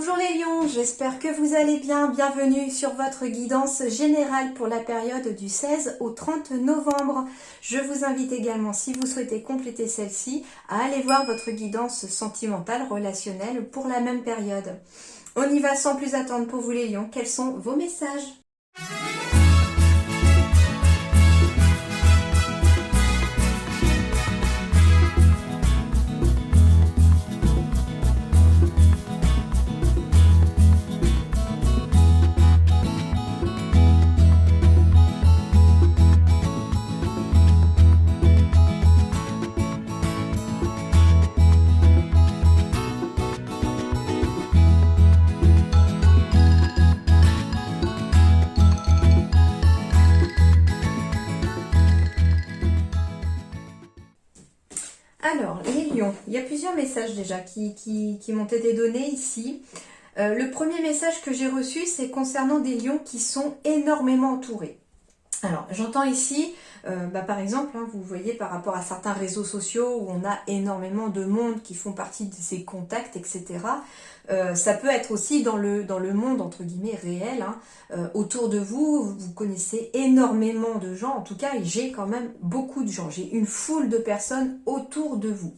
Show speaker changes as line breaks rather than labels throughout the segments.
Bonjour les lions, j'espère que vous allez bien. Bienvenue sur votre guidance générale pour la période du 16 au 30 novembre. Je vous invite également, si vous souhaitez compléter celle-ci, à aller voir votre guidance sentimentale, relationnelle pour la même période. On y va sans plus attendre pour vous les lions. Quels sont vos messages ? Alors, les lions, il y a plusieurs messages déjà qui m'ont été donnés ici. Le premier message que j'ai reçu, c'est concernant des lions qui sont énormément entourés. Alors, j'entends ici, par exemple, vous voyez par rapport à certains réseaux sociaux où on a énormément de monde qui font partie de ces contacts, etc. Ça peut être aussi dans le monde, entre guillemets, réel. Autour de vous, vous connaissez énormément de gens. En tout cas, j'ai quand même beaucoup de gens. J'ai une foule de personnes autour de vous.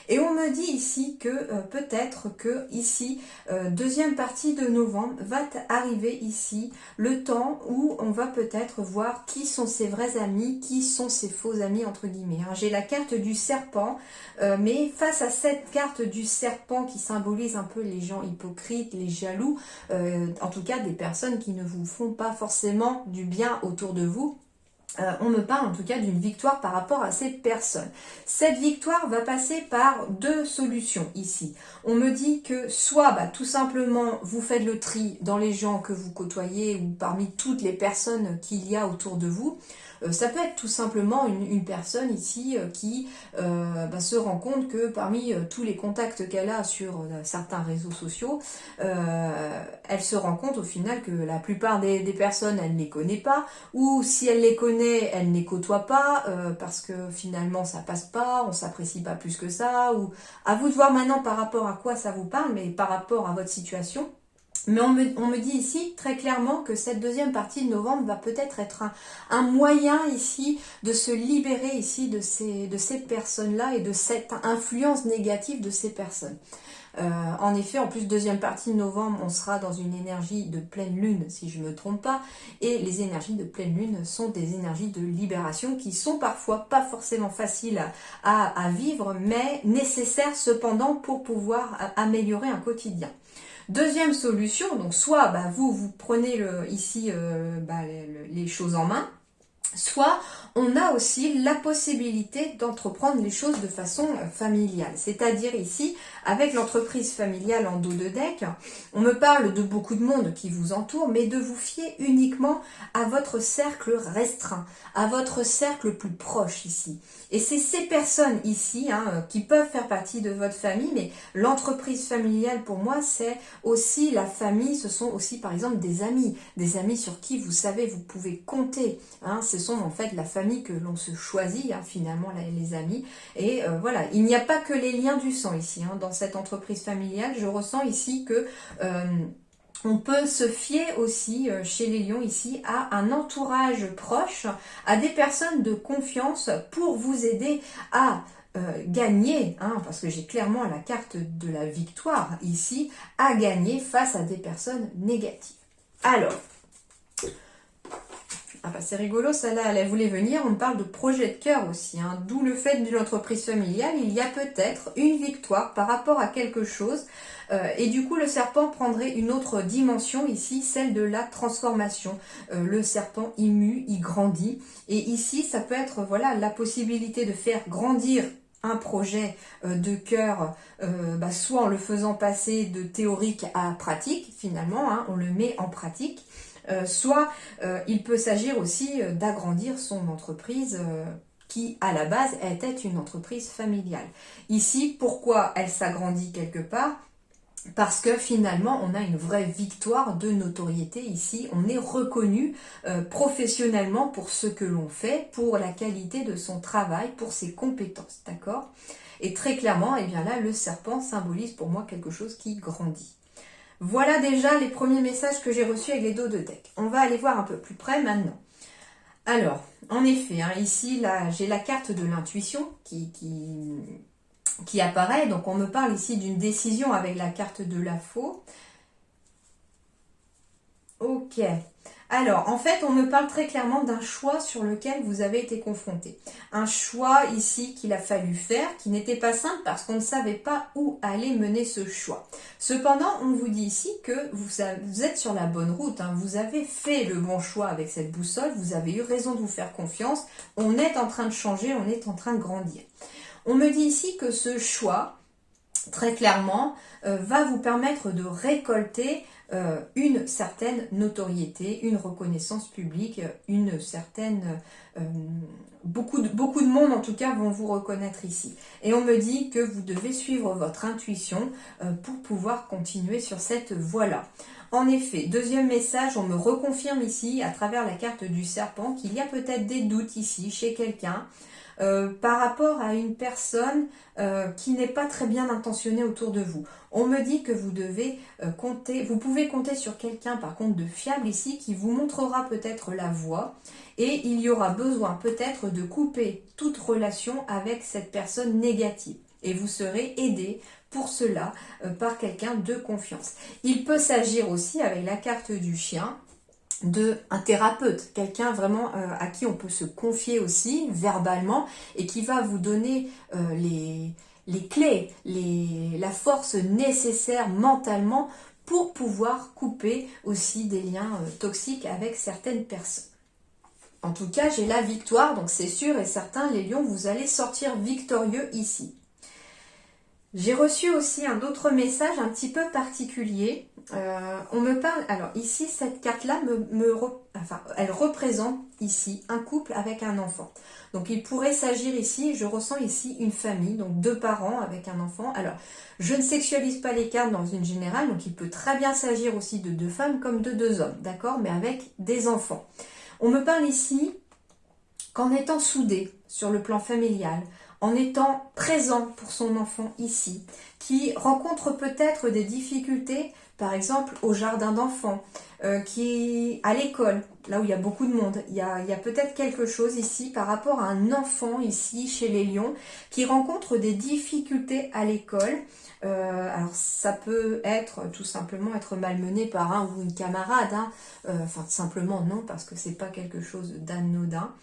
Et on me dit ici que peut-être que ici, deuxième partie de novembre, va arriver ici le temps où on va peut-être voir qui sont ses vrais amis, qui sont ses faux amis entre guillemets. J'ai la carte du serpent, mais face à cette carte du serpent qui symbolise un peu les gens hypocrites, les jaloux, en tout cas des personnes qui ne vous font pas forcément du bien autour de vous, on me parle en tout cas d'une victoire par rapport à ces personnes. Cette victoire va passer par deux solutions ici. On me dit que soit tout simplement vous faites le tri dans les gens que vous côtoyez ou parmi toutes les personnes qu'il y a autour de vous. Ça peut être tout simplement une personne ici qui se rend compte que parmi tous les contacts qu'elle a sur certains réseaux sociaux, elle se rend compte au final que la plupart des personnes, elle ne les connaît pas, ou si elle les connaît, elle ne les côtoie pas, parce que finalement ça passe pas, on s'apprécie pas plus que ça, ou à vous de voir maintenant par rapport à quoi ça vous parle, mais par rapport à votre situation. Mais on me dit ici très clairement que cette deuxième partie de novembre va peut-être être un moyen ici de se libérer ici de ces personnes-là et de cette influence négative de ces personnes. En effet, en plus, deuxième partie de novembre, on sera dans une énergie de pleine lune, si je ne me trompe pas. Et les énergies de pleine lune sont des énergies de libération qui sont parfois pas forcément faciles à vivre, mais nécessaires cependant pour pouvoir améliorer un quotidien. Deuxième solution, donc soit vous prenez ici les choses en main, soit on a aussi la possibilité d'entreprendre les choses de façon familiale. C'est-à-dire ici, avec l'entreprise familiale en dos de deck, on me parle de beaucoup de monde qui vous entoure, mais de vous fier uniquement à votre cercle restreint, à votre cercle plus proche ici. Et c'est ces personnes ici qui peuvent faire partie de votre famille, mais l'entreprise familiale pour moi c'est aussi la famille, ce sont aussi par exemple des amis sur qui vous savez vous pouvez compter. Ce sont en fait la famille que l'on se choisit finalement les amis. Et voilà, il n'y a pas que les liens du sang ici. Dans cette entreprise familiale, je ressens ici que on peut se fier aussi chez les lions ici à un entourage proche, à des personnes de confiance pour vous aider à gagner, parce que j'ai clairement la carte de la victoire ici, à gagner face à des personnes négatives. Alors, c'est rigolo, celle-là, elle voulait venir, on me parle de projet de cœur aussi, d'où le fait de l'entreprise familiale, il y a peut-être une victoire par rapport à quelque chose, et du coup le serpent prendrait une autre dimension ici, celle de la transformation. Le serpent il mue, il grandit, et ici ça peut être la possibilité de faire grandir un projet de cœur, soit en le faisant passer de théorique à pratique, finalement, on le met en pratique, soit il peut s'agir aussi d'agrandir son entreprise qui à la base était une entreprise familiale. Ici, pourquoi elle s'agrandit quelque part ? Parce que finalement, on a une vraie victoire de notoriété ici. On est reconnu professionnellement pour ce que l'on fait, pour la qualité de son travail, pour ses compétences, d'accord ? Et très clairement, là, le serpent symbolise pour moi quelque chose qui grandit. Voilà déjà les premiers messages que j'ai reçus avec les dos de deck. On va aller voir un peu plus près maintenant. Alors, en effet, hein, ici, là, j'ai la carte de l'intuition qui apparaît. Donc, on me parle ici d'une décision avec la carte de la faux. Ok. Alors, en fait, on me parle très clairement d'un choix sur lequel vous avez été confronté. Un choix ici qu'il a fallu faire, qui n'était pas simple parce qu'on ne savait pas où allait mener ce choix. Cependant, on vous dit ici que vous êtes sur la bonne route. Hein. Vous avez fait le bon choix avec cette boussole. Vous avez eu raison de vous faire confiance. On est en train de changer, on est en train de grandir. On me dit ici que ce choix, très clairement, va vous permettre de récolter une certaine notoriété, une reconnaissance publique, une certaine... beaucoup de monde en tout cas vont vous reconnaître ici. Et on me dit que vous devez suivre votre intuition pour pouvoir continuer sur cette voie-là. En effet, deuxième message, on me reconfirme ici à travers la carte du serpent qu'il y a peut-être des doutes ici chez quelqu'un. Par rapport à une personne qui n'est pas très bien intentionnée autour de vous. On me dit que vous devez compter, vous pouvez compter sur quelqu'un par contre de fiable ici qui vous montrera peut-être la voie et il y aura besoin peut-être de couper toute relation avec cette personne négative et vous serez aidé pour cela par quelqu'un de confiance. Il peut s'agir aussi avec la carte du chien d'un thérapeute, quelqu'un vraiment à qui on peut se confier aussi verbalement et qui va vous donner les clés, la force nécessaire mentalement pour pouvoir couper aussi des liens toxiques avec certaines personnes. En tout cas, j'ai la victoire, donc c'est sûr et certain, les lions, vous allez sortir victorieux ici. J'ai reçu aussi un autre message un petit peu particulier. On me parle, alors ici cette carte-là elle représente ici un couple avec un enfant. Donc il pourrait s'agir ici, je ressens ici une famille, donc 2 parents avec un enfant. Alors je ne sexualise pas les cartes dans une générale, donc il peut très bien s'agir aussi de 2 femmes comme de 2 hommes, d'accord, mais avec des enfants. On me parle ici qu'en étant soudés sur le plan familial, en étant présent pour son enfant ici, qui rencontre peut-être des difficultés, par exemple au jardin d'enfants, qui à l'école, là où il y a beaucoup de monde, il y a peut-être quelque chose ici par rapport à un enfant ici chez les lions qui rencontre des difficultés à l'école. Alors ça peut être tout simplement être malmené par un ou une camarade, hein. Enfin simplement non parce que c'est pas quelque chose d'anodin.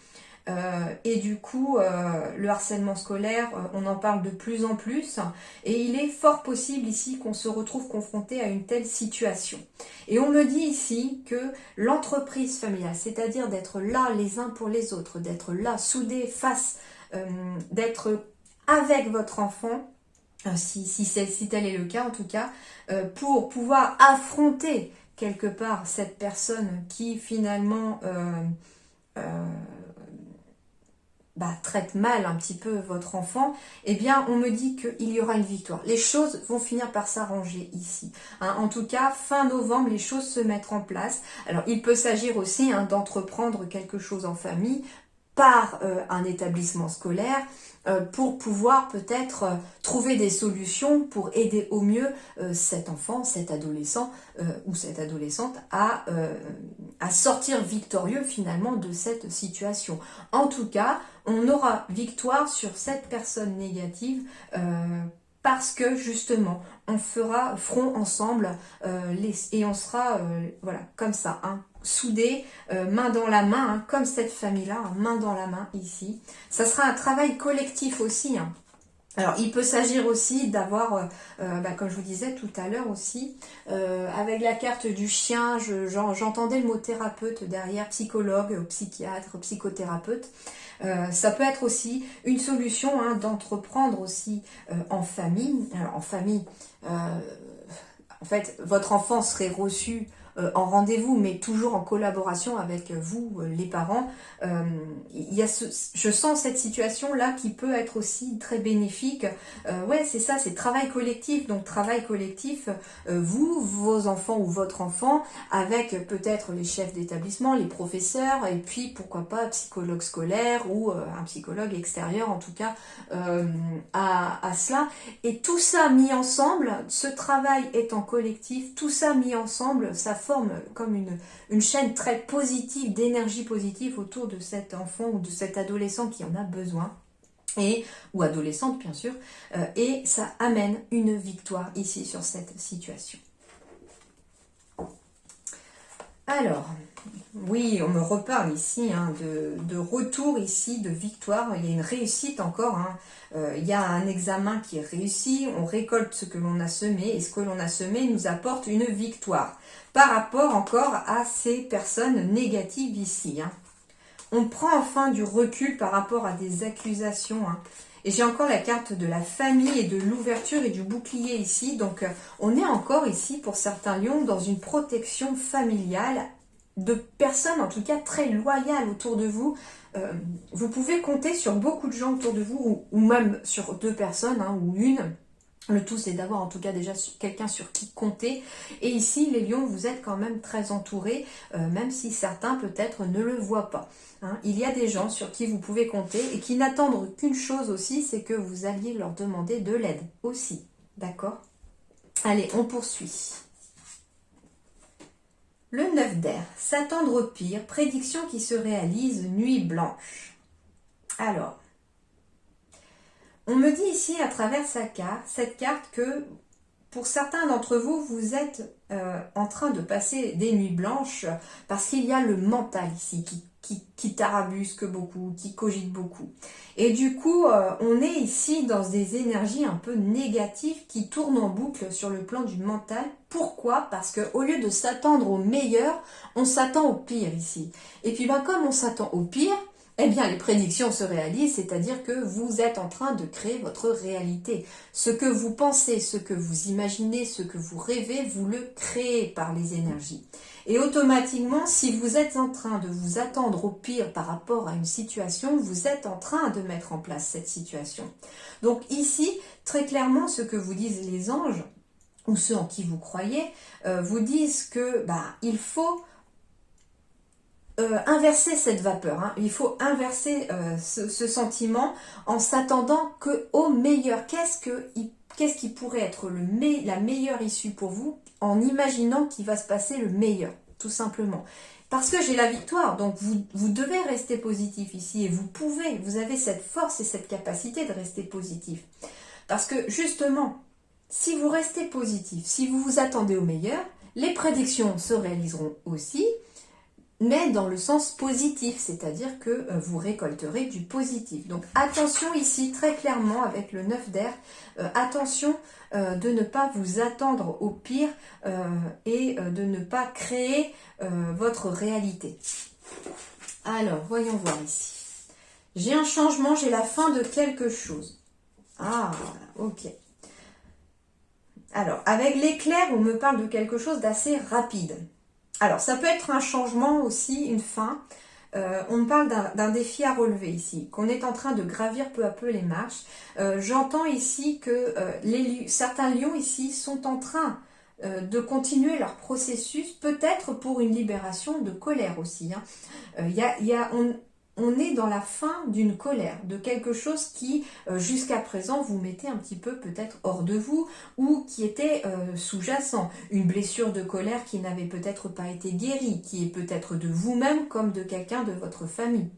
Et du coup, le harcèlement scolaire, on en parle de plus en plus et il est fort possible ici qu'on se retrouve confronté à une telle situation. Et on me dit ici que l'entreprise familiale, c'est-à-dire d'être là les uns pour les autres, d'être là soudés face, d'être avec votre enfant, si tel est le cas en tout cas, pour pouvoir affronter quelque part cette personne qui finalement traite mal un petit peu votre enfant, eh bien on me dit qu'il y aura une victoire. Les choses vont finir par s'arranger ici. Hein, en tout cas, fin novembre, les choses se mettent en place. Alors il peut s'agir aussi d'entreprendre quelque chose en famille par un établissement scolaire pour pouvoir peut-être trouver des solutions pour aider au mieux cet enfant, cet adolescent ou cette adolescente à sortir victorieux finalement de cette situation. En tout cas, on aura victoire sur cette personne négative parce que justement, on fera front ensemble et on sera voilà comme ça, hein, soudés, main dans la main, hein, comme cette famille-là, hein, main dans la main ici. Ça sera un travail collectif aussi. Hein. Alors, il peut s'agir aussi d'avoir, comme je vous disais tout à l'heure aussi, avec la carte du chien, j'entendais le mot thérapeute derrière, psychologue, psychiatre, psychothérapeute. Ça peut être aussi une solution d'entreprendre aussi en famille. Alors, en famille, en fait, votre enfant serait reçu en rendez-vous, mais toujours en collaboration avec vous, les parents. Il y a je sens cette situation-là qui peut être aussi très bénéfique. Ouais, c'est ça, c'est travail collectif. Donc travail collectif, vous, vos enfants ou votre enfant, avec peut-être les chefs d'établissement, les professeurs, et puis pourquoi pas un psychologue scolaire ou un psychologue extérieur, en tout cas, à cela. Et tout ça mis ensemble, ce travail étant collectif, tout ça mis ensemble, ça forme comme une chaîne très positive, d'énergie positive autour de cet enfant ou de cet adolescent qui en a besoin. Ou adolescente bien sûr, et ça amène une victoire ici sur cette situation. Alors, oui, on me reparle ici de retour ici, de victoire. Il y a une réussite encore. Il y a un examen qui est réussi. On récolte ce que l'on a semé. Et ce que l'on a semé nous apporte une victoire. Par rapport encore à ces personnes négatives ici. On prend enfin du recul par rapport à des accusations. Et j'ai encore la carte de la famille et de l'ouverture et du bouclier ici. Donc on est encore ici pour certains lions dans une protection familiale de personnes en tout cas très loyales autour de vous. Vous pouvez compter sur beaucoup de gens autour de vous ou même sur 2 personnes ou une. Le tout, c'est d'avoir en tout cas déjà quelqu'un sur qui compter. Et ici, les lions, vous êtes quand même très entourés, même si certains peut-être ne le voient pas. Il y a des gens sur qui vous pouvez compter et qui n'attendent qu'une chose aussi, c'est que vous alliez leur demander de l'aide aussi. D'accord? Allez, on poursuit. Le 9 d'air, s'attendre au pire, prédiction qui se réalise, nuit blanche. Alors, on me dit ici à travers cette carte que pour certains d'entre vous, vous êtes en train de passer des nuits blanches parce qu'il y a le mental ici qui tarabusque beaucoup, qui cogite beaucoup. Et du coup, on est ici dans des énergies un peu négatives qui tournent en boucle sur le plan du mental. Pourquoi? Parce qu'au lieu de s'attendre au meilleur, on s'attend au pire ici. Et puis comme on s'attend au pire, eh bien, les prédictions se réalisent, c'est-à-dire que vous êtes en train de créer votre réalité. Ce que vous pensez, ce que vous imaginez, ce que vous rêvez, vous le créez par les énergies. Et automatiquement, si vous êtes en train de vous attendre au pire par rapport à une situation, vous êtes en train de mettre en place cette situation. Donc ici, très clairement, ce que vous disent les anges, ou ceux en qui vous croyez, vous disent que il faut inverser cette vapeur, il faut inverser ce sentiment en s'attendant qu'au meilleur. Qu'est-ce qui pourrait être la meilleure issue pour vous en imaginant qu'il va se passer le meilleur, tout simplement. Parce que j'ai la victoire, donc vous devez rester positif ici et vous avez cette force et cette capacité de rester positif. Parce que justement, si vous restez positif, si vous vous attendez au meilleur, les prédictions se réaliseront aussi, mais dans le sens positif, c'est-à-dire que vous récolterez du positif. Donc attention ici, très clairement, avec le 9 d'air, attention de ne pas vous attendre au pire et de ne pas créer votre réalité. Alors, voyons voir ici. J'ai un changement, j'ai la fin de quelque chose. Ah, ok. Alors, avec l'éclair, on me parle de quelque chose d'assez rapide. Alors, ça peut être un changement aussi, une fin. On me parle d'un défi à relever ici, qu'on est en train de gravir peu à peu les marches. J'entends ici que certains lions ici sont en train de continuer leur processus, peut-être pour une libération de colère aussi. On est dans la fin d'une colère, de quelque chose qui, jusqu'à présent, vous mettez un petit peu peut-être hors de vous ou qui était sous-jacent. Une blessure de colère qui n'avait peut-être pas été guérie, qui est peut-être de vous-même comme de quelqu'un de votre famille.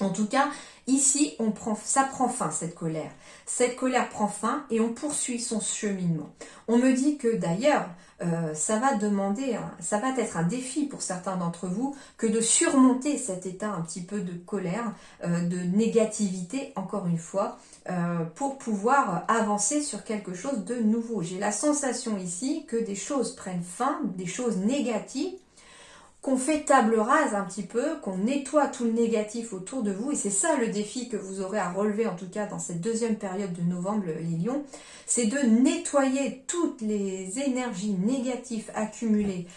En tout cas, ici, ça prend fin, cette colère. Cette colère prend fin et on poursuit son cheminement. On me dit que d'ailleurs, ça va être un défi pour certains d'entre vous que de surmonter cet état un petit peu de colère, de négativité, encore une fois, pour pouvoir avancer sur quelque chose de nouveau. J'ai la sensation ici que des choses prennent fin, des choses négatives, qu'on fait table rase un petit peu, qu'on nettoie tout le négatif autour de vous. Et c'est ça le défi que vous aurez à relever, en tout cas dans cette deuxième période de novembre, les lions. C'est de nettoyer toutes les énergies négatives accumulées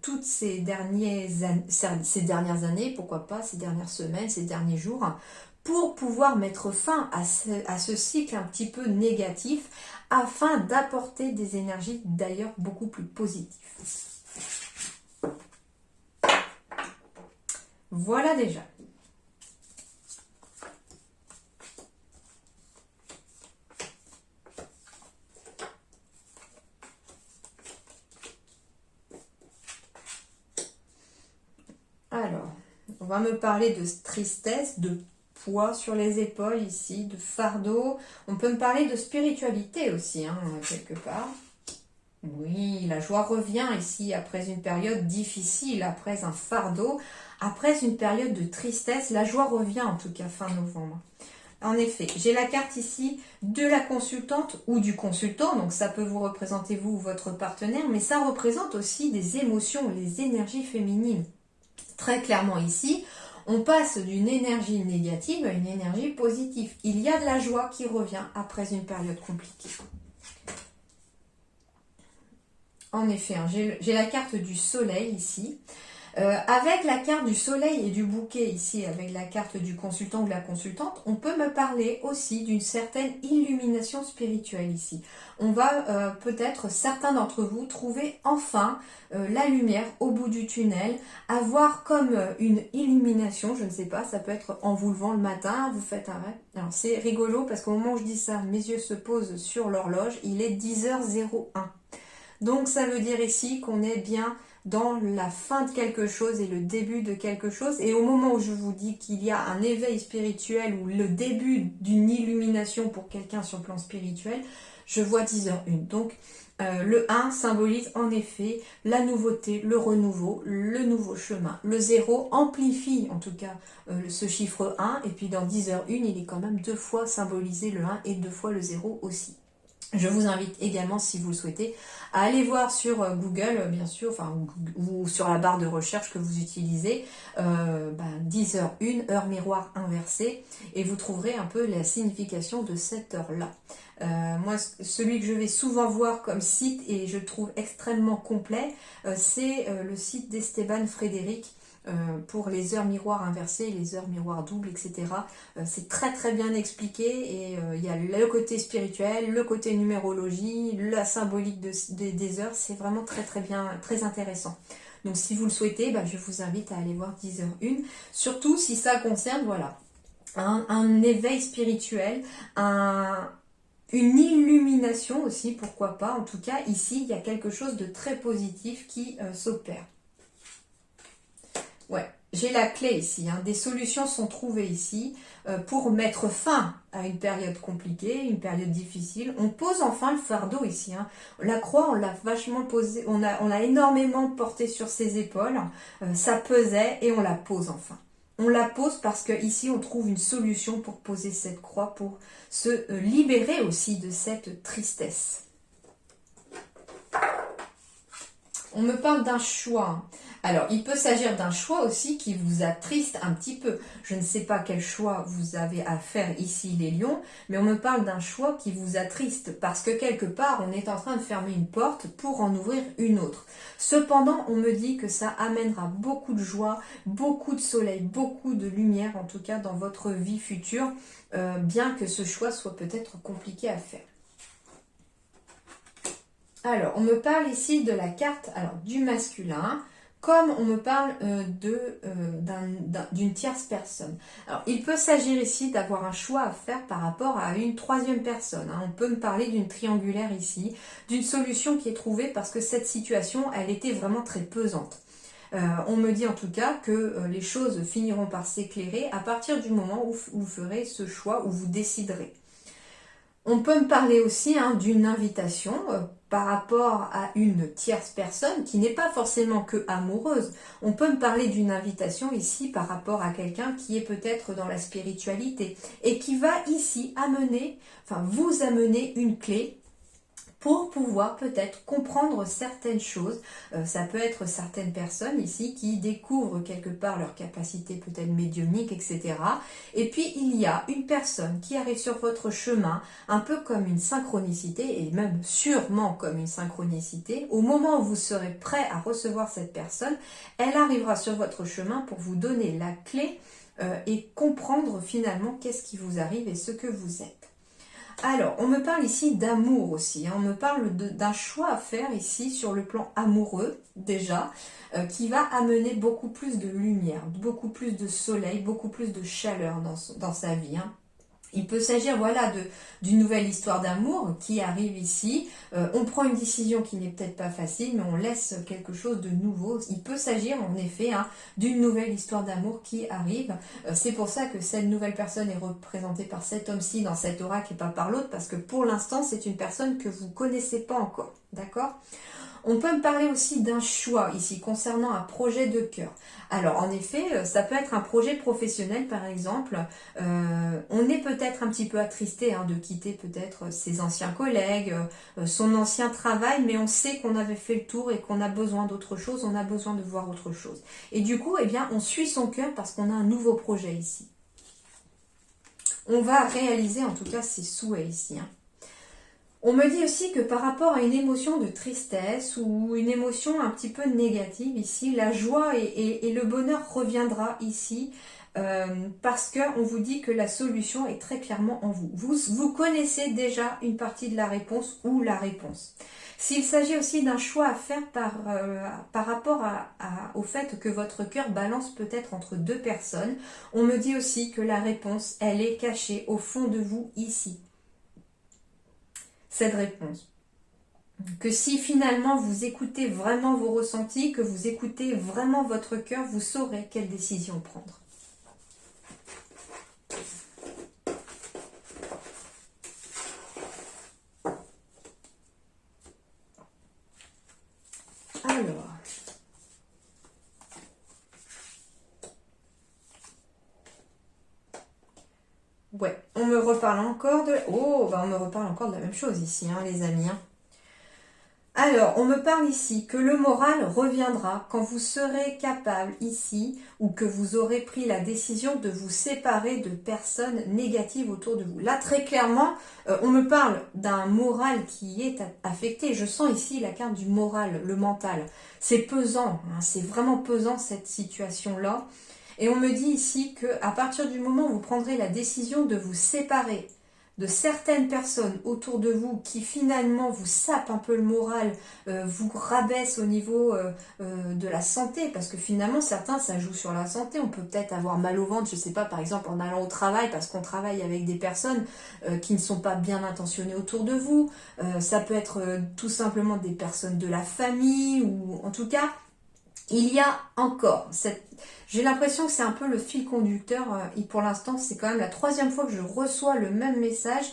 toutes ces dernières années, pourquoi pas, ces dernières semaines, ces derniers jours, pour pouvoir mettre fin à ce cycle un petit peu négatif, afin d'apporter des énergies d'ailleurs beaucoup plus positives. Voilà déjà. Alors, on va me parler de tristesse, de poids sur les épaules ici, de fardeau. On peut me parler de spiritualité aussi, hein, quelque part. Oui, la joie revient ici après une période difficile, après un fardeau, après une période de tristesse. La joie revient en tout cas fin novembre. En effet, j'ai la carte ici de la consultante ou du consultant, donc ça peut vous représenter vous ou votre partenaire, mais ça représente aussi des émotions, les énergies féminines. Très clairement ici, on passe d'une énergie négative à une énergie positive. Il y a de la joie qui revient après une période compliquée. En effet, hein, j'ai la carte du soleil ici. Avec la carte du soleil et du bouquet ici, avec la carte du consultant ou de la consultante, on peut me parler aussi d'une certaine illumination spirituelle ici. On va peut-être, certains d'entre vous, trouver enfin la lumière au bout du tunnel, avoir comme une illumination, je ne sais pas, ça peut être en vous levant le matin, vous faites un rêve. Alors c'est rigolo parce qu'au moment où je dis ça, mes yeux se posent sur l'horloge, il est 10h01. Donc ça veut dire ici qu'on est bien dans la fin de quelque chose et le début de quelque chose. Et au moment où je vous dis qu'il y a un éveil spirituel ou le début d'une illumination pour quelqu'un sur le plan spirituel, je vois 10h01. Donc le 1 symbolise en effet la nouveauté, le renouveau, le nouveau chemin. Le 0 amplifie en tout cas ce chiffre 1. Et puis dans 10h01, il est quand même 2 fois symbolisé le 1 et 2 fois le 0 aussi. Je vous invite également, si vous le souhaitez, à aller voir sur Google, bien sûr, enfin, ou sur la barre de recherche que vous utilisez, 10h01, heure miroir inversée, et vous trouverez un peu la signification de cette heure-là. Moi, celui que je vais souvent voir comme site, et je trouve extrêmement complet, c'est le site d'Esteban Frédéric, pour les heures miroirs inversées, les heures miroirs doubles, etc. C'est très très bien expliqué et il y a le côté spirituel, le côté numérologie, la symbolique des heures, c'est vraiment très très bien, très intéressant. Donc si vous le souhaitez, je vous invite à aller voir 10h01, surtout si ça concerne voilà, un éveil spirituel, une illumination aussi, pourquoi pas. En tout cas, ici, il y a quelque chose de très positif qui s'opère. Ouais, j'ai la clé ici, hein. Des solutions sont trouvées ici pour mettre fin à une période compliquée, une période difficile. On pose enfin le fardeau ici, hein. La croix, on l'a vachement posé, on a énormément porté sur ses épaules, ça pesait et on la pose enfin. On la pose parce que ici on trouve une solution pour poser cette croix, pour se libérer aussi de cette tristesse. On me parle d'un choix. Alors, il peut s'agir d'un choix aussi qui vous attriste un petit peu. Je ne sais pas quel choix vous avez à faire ici, les lions, mais on me parle d'un choix qui vous attriste parce que quelque part, on est en train de fermer une porte pour en ouvrir une autre. Cependant, on me dit que ça amènera beaucoup de joie, beaucoup de soleil, beaucoup de lumière, en tout cas dans votre vie future, bien que ce choix soit peut-être compliqué à faire. Alors, on me parle ici de la carte du masculin, comme on me parle d'une tierce personne. Alors, il peut s'agir ici d'avoir un choix à faire par rapport à une troisième personne. On peut me parler d'une triangulaire ici, d'une solution qui est trouvée parce que cette situation, elle était vraiment très pesante. On me dit en tout cas que les choses finiront par s'éclairer à partir du moment où vous ferez ce choix, où vous déciderez. On peut me parler aussi d'une invitation par rapport à une tierce personne qui n'est pas forcément que amoureuse. On peut me parler d'une invitation ici par rapport à quelqu'un qui est peut-être dans la spiritualité et qui va ici vous amener une clé pour pouvoir peut-être comprendre certaines choses. Ça peut être certaines personnes ici qui découvrent quelque part leur capacité peut-être médiumnique, etc. Et puis il y a une personne qui arrive sur votre chemin, un peu comme une synchronicité, et même sûrement comme une synchronicité. Au moment où vous serez prêt à recevoir cette personne, elle arrivera sur votre chemin pour vous donner la clé et comprendre finalement qu'est-ce qui vous arrive et ce que vous êtes. Alors, on me parle ici d'amour aussi, hein. On me parle d'un choix à faire ici sur le plan amoureux, déjà, qui va amener beaucoup plus de lumière, beaucoup plus de soleil, beaucoup plus de chaleur dans sa vie, hein. Il peut s'agir voilà d'une nouvelle histoire d'amour qui arrive ici. On prend une décision qui n'est peut-être pas facile, mais on laisse quelque chose de nouveau. Il peut s'agir en effet d'une nouvelle histoire d'amour qui arrive. C'est pour ça que cette nouvelle personne est représentée par cet homme-ci dans cet oracle et pas par l'autre, parce que pour l'instant c'est une personne que vous ne connaissez pas encore. D'accord ? On peut me parler aussi d'un choix ici concernant un projet de cœur. Alors en effet, ça peut être un projet professionnel par exemple. On est peut-être un petit peu attristé de quitter peut-être ses anciens collègues, son ancien travail, mais on sait qu'on avait fait le tour et qu'on a besoin d'autre chose, on a besoin de voir autre chose. Et du coup, eh bien, on suit son cœur parce qu'on a un nouveau projet ici. On va réaliser en tout cas ses souhaits ici. On me dit aussi que par rapport à une émotion de tristesse ou une émotion un petit peu négative ici, la joie et le bonheur reviendra ici parce qu'on vous dit que la solution est très clairement en vous. Vous connaissez déjà une partie de la réponse ou la réponse. S'il s'agit aussi d'un choix à faire par rapport au fait que votre cœur balance peut-être entre deux personnes, on me dit aussi que la réponse, elle est cachée au fond de vous ici. Cette réponse. Que si finalement vous écoutez vraiment vos ressentis, que vous écoutez vraiment votre cœur, vous saurez quelle décision prendre. Alors. Ouais, on me reparle encore de... Oh, on me reparle encore de la même chose ici, les amis. Alors, on me parle ici que le moral reviendra quand vous serez capable ici ou que vous aurez pris la décision de vous séparer de personnes négatives autour de vous. Là, très clairement, on me parle d'un moral qui est affecté. Je sens ici la carte du moral, le mental. C'est pesant, c'est vraiment pesant cette situation-là. Et on me dit ici qu'à partir du moment où vous prendrez la décision de vous séparer de certaines personnes autour de vous qui finalement vous sapent un peu le moral, vous rabaissent au niveau de la santé, parce que finalement certains ça joue sur la santé, on peut peut-être avoir mal au ventre, je sais pas, par exemple en allant au travail, parce qu'on travaille avec des personnes qui ne sont pas bien intentionnées autour de vous, ça peut être tout simplement des personnes de la famille, ou en tout cas, il y a encore j'ai l'impression que c'est un peu le fil conducteur et pour l'instant c'est quand même la 3e fois que je reçois le même message.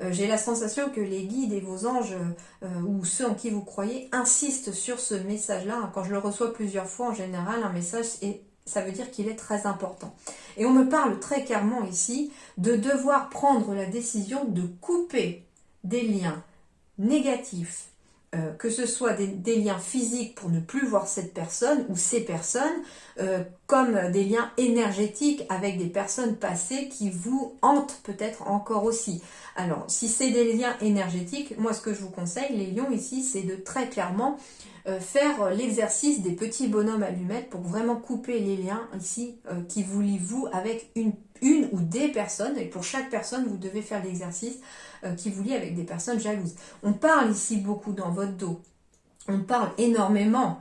J'ai la sensation que les guides et vos anges ou ceux en qui vous croyez insistent sur ce message-là. Quand je le reçois plusieurs fois en général, un message, et ça veut dire qu'il est très important. Et on me parle très clairement ici de devoir prendre la décision de couper des liens négatifs, que ce soit des liens physiques pour ne plus voir cette personne ou ces personnes, comme des liens énergétiques avec des personnes passées qui vous hantent peut-être encore aussi. Alors, si c'est des liens énergétiques, moi ce que je vous conseille, les lions ici, c'est de très clairement faire l'exercice des petits bonhommes allumettes pour vraiment couper les liens ici qui vous lient vous avec une ou des personnes, et pour chaque personne vous devez faire l'exercice qui vous lie avec des personnes jalouses. On parle ici beaucoup dans votre dos. On parle énormément.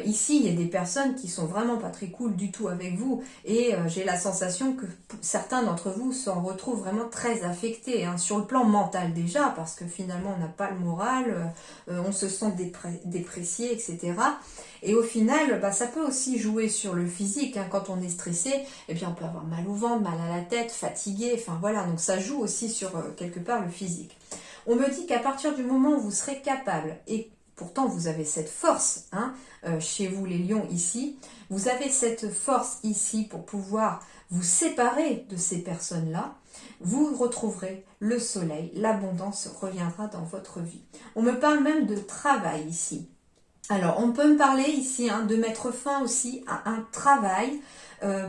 Ici, il y a des personnes qui sont vraiment pas très cool du tout avec vous et j'ai la sensation que certains d'entre vous s'en retrouvent vraiment très affectés, sur le plan mental déjà, parce que finalement on n'a pas le moral, on se sent déprécié, etc. Et au final, ça peut aussi jouer sur le physique. Quand on est stressé, eh bien, on peut avoir mal au ventre, mal à la tête, fatigué, enfin voilà, donc ça joue aussi sur quelque part le physique. On me dit qu'à partir du moment où vous serez capable, et pourtant vous avez cette force chez vous les lions ici, vous avez cette force ici pour pouvoir vous séparer de ces personnes-là, Vous retrouverez le soleil, l'abondance reviendra dans votre vie. On me parle même de travail ici. Alors, on peut me parler ici de mettre fin aussi à un travail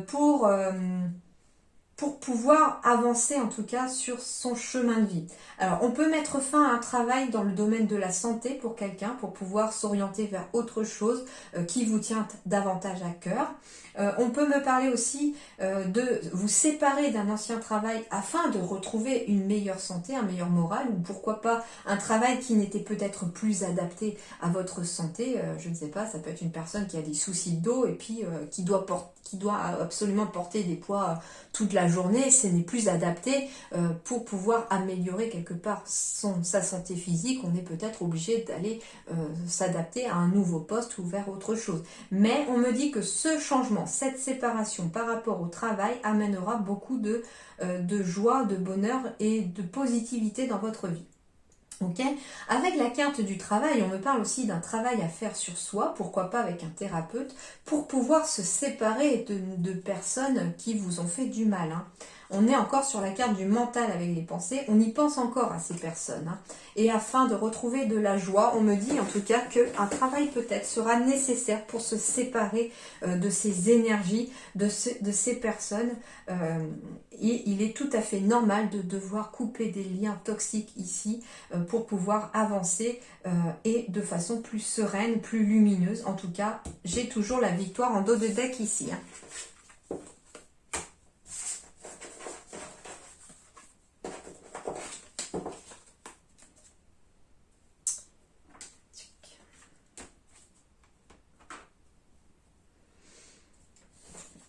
pour pouvoir avancer en tout cas sur son chemin de vie. Alors, on peut mettre fin à un travail dans le domaine de la santé pour quelqu'un, pour pouvoir s'orienter vers autre chose qui vous tient davantage à cœur. On peut me parler aussi de vous séparer d'un ancien travail afin de retrouver une meilleure santé, un meilleur moral, ou pourquoi pas un travail qui n'était peut-être plus adapté à votre santé. Je ne sais pas, ça peut être une personne qui a des soucis de dos et puis qui doit absolument porter des poids toute la journée. Ce n'est plus adapté pour pouvoir améliorer quelque part sa santé physique. On est peut-être obligé d'aller s'adapter à un nouveau poste ou vers autre chose. Mais on me dit que ce changement, cette séparation par rapport au travail amènera beaucoup de joie, de bonheur et de positivité dans votre vie. Ok. Avec la carte du travail, on me parle aussi d'un travail à faire sur soi, pourquoi pas avec un thérapeute, pour pouvoir se séparer de personnes qui vous ont fait du mal. On est encore sur la carte du mental avec les pensées, on y pense encore à ces personnes. Et afin de retrouver de la joie, on me dit en tout cas qu'un travail peut-être sera nécessaire pour se séparer de ces énergies, de ces personnes. Et il est tout à fait normal de devoir couper des liens toxiques ici pour pouvoir avancer et de façon plus sereine, plus lumineuse. En tout cas, j'ai toujours la victoire en dos de deck ici.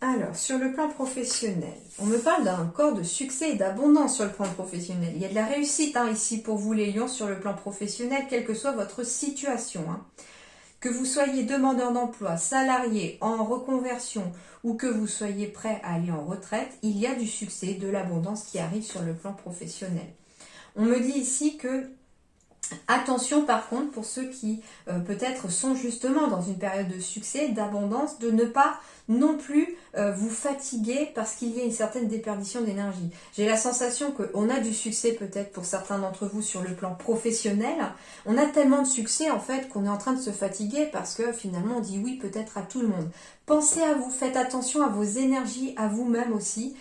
Alors, sur le plan professionnel, on me parle d'un corps de succès et d'abondance sur le plan professionnel. Il y a de la réussite ici pour vous les lions sur le plan professionnel, quelle que soit votre situation. Que vous soyez demandeur d'emploi, salarié, en reconversion ou que vous soyez prêt à aller en retraite, il y a du succès, de l'abondance qui arrive sur le plan professionnel. On me dit ici que attention par contre pour ceux qui peut-être sont justement dans une période de succès, d'abondance, de ne pas non plus vous fatiguer parce qu'il y a une certaine déperdition d'énergie. J'ai la sensation qu'on a du succès peut-être pour certains d'entre vous sur le plan professionnel. On a tellement de succès en fait qu'on est en train de se fatiguer parce que finalement on dit oui peut-être à tout le monde. Pensez à vous, faites attention à vos énergies, à vous-même aussi,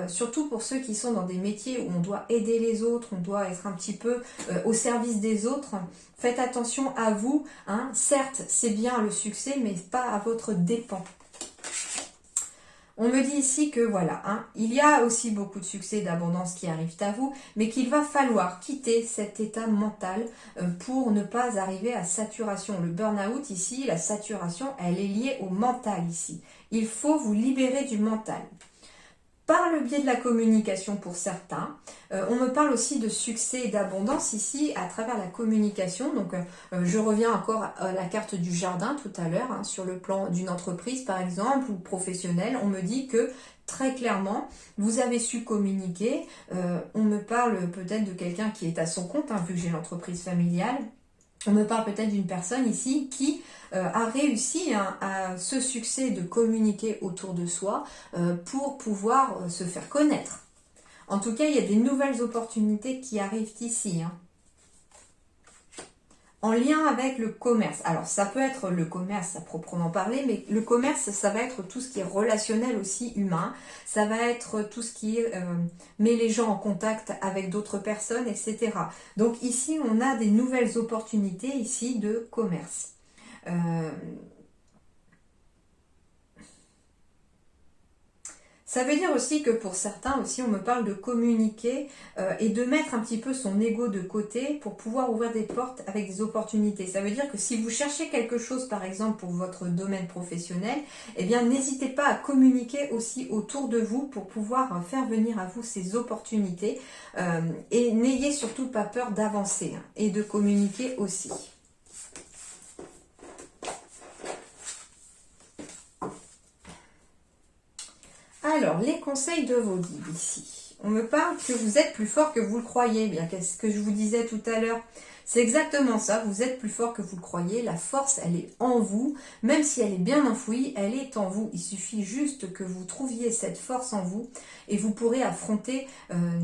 surtout pour ceux qui sont dans des métiers où on doit aider les autres, on doit être un petit peu au service des autres. Faites attention à vous, certes c'est bien le succès mais pas à votre dépens. On me dit ici que voilà, il y a aussi beaucoup de succès et d'abondance qui arrivent à vous, mais qu'il va falloir quitter cet état mental pour ne pas arriver à saturation. Le burn-out ici, la saturation, elle est liée au mental ici. Il faut vous libérer du mental. Par le biais de la communication pour certains, on me parle aussi de succès et d'abondance ici à travers la communication. Donc je reviens encore à la carte du jardin tout à l'heure, sur le plan d'une entreprise par exemple ou professionnelle. On me dit que très clairement, vous avez su communiquer. On me parle peut-être de quelqu'un qui est à son compte, vu que j'ai l'entreprise familiale. On me parle peut-être d'une personne ici qui a réussi à ce succès de communiquer autour de soi pour pouvoir se faire connaître. En tout cas, il y a des nouvelles opportunités qui arrivent ici. En lien avec le commerce. Alors, ça peut être le commerce à proprement parler, mais le commerce, ça va être tout ce qui est relationnel aussi humain. Ça va être tout ce qui met les gens en contact avec d'autres personnes, etc. Donc ici, on a des nouvelles opportunités ici de commerce. Ça veut dire aussi que pour certains aussi, on me parle de communiquer et de mettre un petit peu son ego de côté pour pouvoir ouvrir des portes avec des opportunités. Ça veut dire que si vous cherchez quelque chose, par exemple, pour votre domaine professionnel, eh bien, n'hésitez pas à communiquer aussi autour de vous pour pouvoir faire venir à vous ces opportunités. Et n'ayez surtout pas peur d'avancer et de communiquer aussi. Alors, les conseils de vos guides ici. On me parle que vous êtes plus fort que vous le croyez. Bien, qu'est-ce que je vous disais tout à l'heure? C'est exactement ça, vous êtes plus fort que vous le croyez, la force elle est en vous, même si elle est bien enfouie, elle est en vous. Il suffit juste que vous trouviez cette force en vous et vous pourrez affronter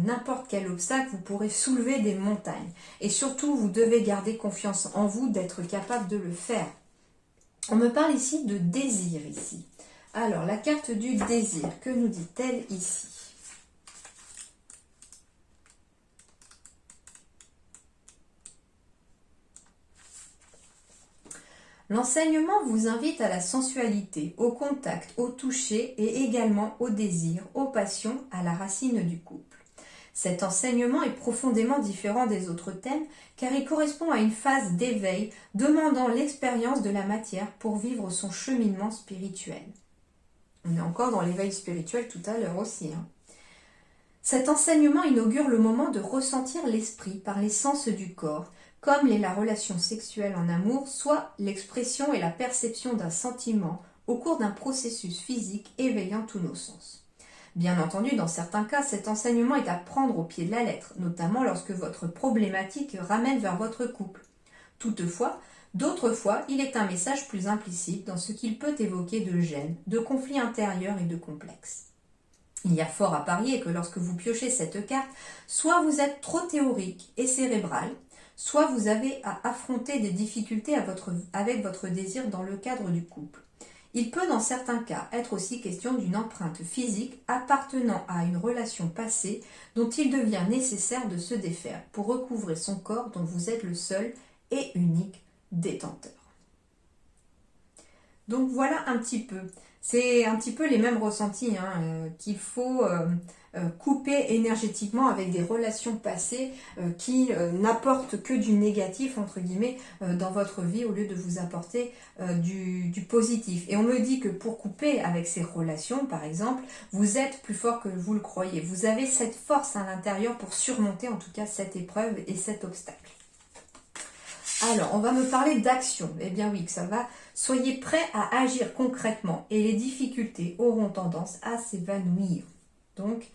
n'importe quel obstacle, vous pourrez soulever des montagnes. Et surtout, vous devez garder confiance en vous d'être capable de le faire. On me parle ici de désir ici. Alors, la carte du désir, que nous dit-elle ici? L'enseignement vous invite à la sensualité, au contact, au toucher et également au désir, aux passions, à la racine du couple. Cet enseignement est profondément différent des autres thèmes car il correspond à une phase d'éveil demandant l'expérience de la matière pour vivre son cheminement spirituel. On est encore dans l'éveil spirituel tout à l'heure aussi. Cet enseignement inaugure le moment de ressentir l'esprit par les sens du corps, comme l'est la relation sexuelle en amour, soit l'expression et la perception d'un sentiment au cours d'un processus physique éveillant tous nos sens. Bien entendu, dans certains cas, cet enseignement est à prendre au pied de la lettre, notamment lorsque votre problématique ramène vers votre couple. Toutefois, d'autres fois, il est un message plus implicite dans ce qu'il peut évoquer de gêne, de conflits intérieurs et de complexes. Il y a fort à parier que lorsque vous piochez cette carte, soit vous êtes trop théorique et cérébral, soit vous avez à affronter des difficultés avec votre désir dans le cadre du couple. Il peut dans certains cas être aussi question d'une empreinte physique appartenant à une relation passée dont il devient nécessaire de se défaire pour recouvrer son corps dont vous êtes le seul et unique détenteur. Donc voilà un petit peu. C'est un petit peu les mêmes ressentis qu'il faut couper énergétiquement avec des relations passées qui n'apportent que du négatif, entre guillemets, dans votre vie au lieu de vous apporter du positif. Et on me dit que pour couper avec ces relations, par exemple, vous êtes plus fort que vous le croyez. Vous avez cette force à l'intérieur pour surmonter en tout cas cette épreuve et cet obstacle. Alors, on va me parler d'action. Eh bien oui, que ça va. Soyez prêts à agir concrètement et les difficultés auront tendance à s'évanouir. Donc,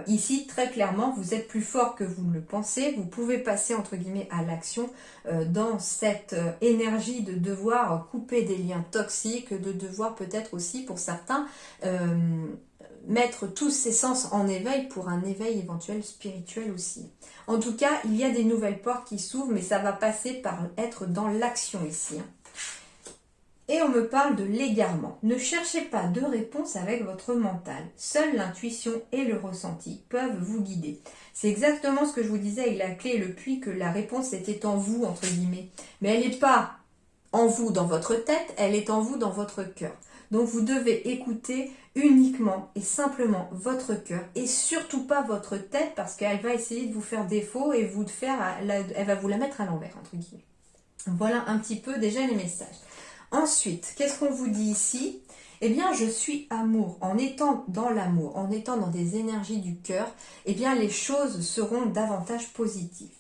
ici, très clairement, vous êtes plus fort que vous ne le pensez. Vous pouvez passer, entre guillemets, à l'action dans cette énergie de devoir couper des liens toxiques, de devoir peut-être aussi, pour certains, mettre tous ses sens en éveil pour un éveil éventuel spirituel aussi. En tout cas, il y a des nouvelles portes qui s'ouvrent, mais ça va passer par être dans l'action ici. Et on me parle de l'égarement. Ne cherchez pas de réponse avec votre mental. Seule l'intuition et le ressenti peuvent vous guider. C'est exactement ce que je vous disais avec la clé et le puits, que la réponse était en vous, entre guillemets. Mais elle n'est pas en vous dans votre tête, elle est en vous dans votre cœur. Donc vous devez écouter uniquement et simplement votre cœur et surtout pas votre tête parce qu'elle va essayer de vous faire défaut et elle va vous la mettre à l'envers, entre guillemets. Voilà un petit peu déjà les messages. Ensuite, qu'est-ce qu'on vous dit ici? Eh bien, je suis amour. En étant dans l'amour, en étant dans des énergies du cœur, eh bien, les choses seront davantage positives.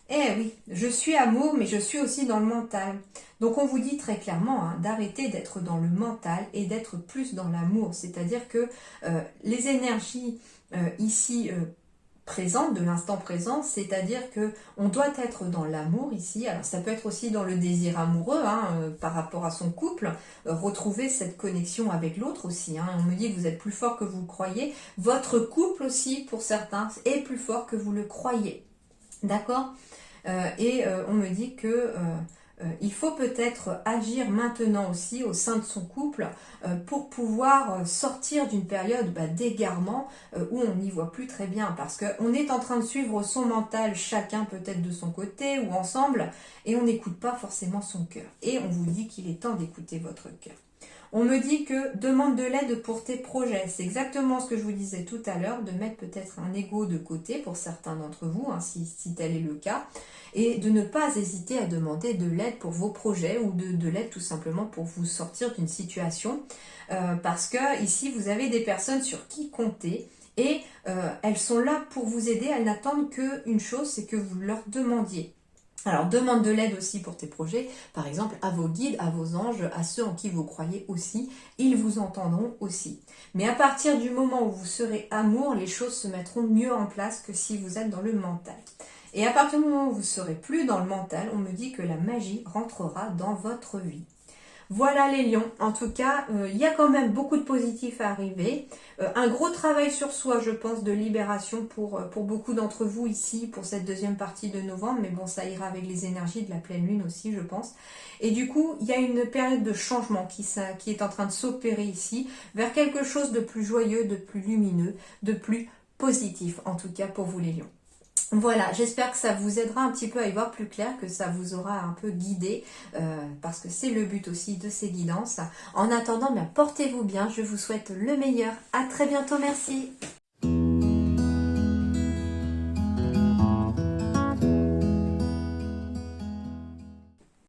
Eh oui, je suis amour, mais je suis aussi dans le mental. Donc on vous dit très clairement d'arrêter d'être dans le mental et d'être plus dans l'amour. C'est-à-dire que les énergies ici présentes, de l'instant présent, c'est-à-dire que on doit être dans l'amour ici. Alors ça peut être aussi dans le désir amoureux par rapport à son couple, retrouver cette connexion avec l'autre aussi. On me dit que vous êtes plus fort que vous le croyez. Votre couple aussi, pour certains, est plus fort que vous le croyez. D'accord ? On me dit que il faut peut-être agir maintenant aussi au sein de son couple pour pouvoir sortir d'une période d'égarement où on n'y voit plus très bien parce qu'on est en train de suivre son mental, chacun peut-être de son côté ou ensemble, et on n'écoute pas forcément son cœur. Et on vous dit qu'il est temps d'écouter votre cœur. On me dit que demande de l'aide pour tes projets. C'est exactement ce que je vous disais tout à l'heure, de mettre peut-être un ego de côté pour certains d'entre vous, si tel est le cas, et de ne pas hésiter à demander de l'aide pour vos projets ou de l'aide tout simplement pour vous sortir d'une situation. Parce que ici, vous avez des personnes sur qui compter et elles sont là pour vous aider. Elles n'attendent qu'une chose, c'est que vous leur demandiez. Alors, demande de l'aide aussi pour tes projets, par exemple à vos guides, à vos anges, à ceux en qui vous croyez aussi, ils vous entendront aussi. Mais à partir du moment où vous serez amour, les choses se mettront mieux en place que si vous êtes dans le mental. Et à partir du moment où vous serez plus dans le mental, on me dit que la magie rentrera dans votre vie. Voilà les lions, en tout cas, il y a quand même beaucoup de positifs à arriver. Un gros travail sur soi, je pense, de libération pour beaucoup d'entre vous ici, pour cette deuxième partie de novembre. Mais bon, ça ira avec les énergies de la pleine lune aussi, je pense. Et du coup, il y a une période de changement qui est en train de s'opérer ici, vers quelque chose de plus joyeux, de plus lumineux, de plus positif, en tout cas pour vous les lions. Voilà, j'espère que ça vous aidera un petit peu à y voir plus clair, que ça vous aura un peu guidé, parce que c'est le but aussi de ces guidances. En attendant, bien, portez-vous bien, je vous souhaite le meilleur. À très bientôt, merci.